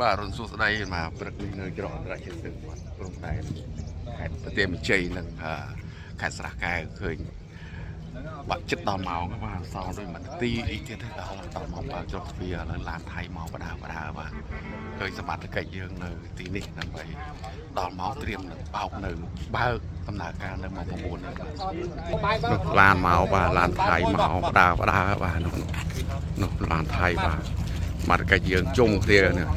បាទរុនសួស្ដីមកព្រឹកនេះនៅច្រកអន្តរជាតិទឹកបាទព្រំដែនខេត្តប្រទេសមានជ័យនិងខេត្តស្រះកែវឃើញបាក់ចិត្តដល់ម៉ោងបាទសល់ដូចមួយនាទីអីទៀតដល់ម៉ោងបើកចុះទ្វារឥឡូវឡានថៃមកបដាបាទឃើញសមត្ថកិច្ចយើងនៅទីនេះដើម្បីដល់ម៉ោងត្រៀមនឹងបោកនៅបើកដំណើរការនៅម៉ោង 9 នេះឡានមកបាទឡានថៃមកបដាបាទនោះឡានថៃបាទសមត្ថកិច្ចយើងជុំគ្នានេះ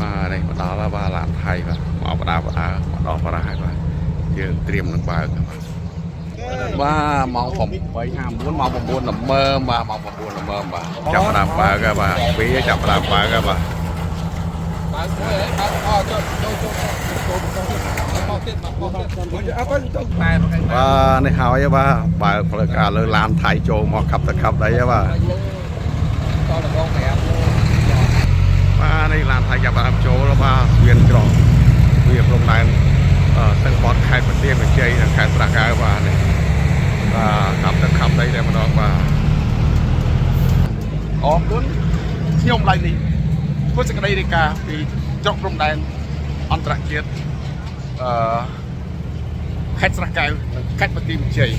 បាទនេះមកដល់ហើយបាទឡានថៃបាទមកបដាមកដល់បដាហើយបាទយើងត្រៀមនឹងបើកបាទម៉ោង 8:59 ម៉ោង 9 ល្មមបាទម៉ោង 9 ល្មមបាទចាប់ផ្ដើមបើកហើយបាទពេលចាប់ផ្ដើមបើកហើយបាទបាទនេះហើយបាទបើកផ្លូវការលើឡានថៃចូលមកខាប់ទៅខាប់ដីហើយបាទនេះឡានថៃចាប់ផ្ដើមចូលបាទវាច្រកវាព្រំដែនទាំងបត់ខេត្តបន្ទាយមានជ័យនិងខេត្តស្រះកែវបាទនេះបាទខាប់ដីតែម្ដងបាទអរគុណខ្ញុំឡៃនេះធ្វើសេចក្តីរាយការណ៍ពីច្រកព្រំដែនអន្តរជាតិខេត្តស្រះកែវនិងខេត្តបន្ទាយមានជ័យ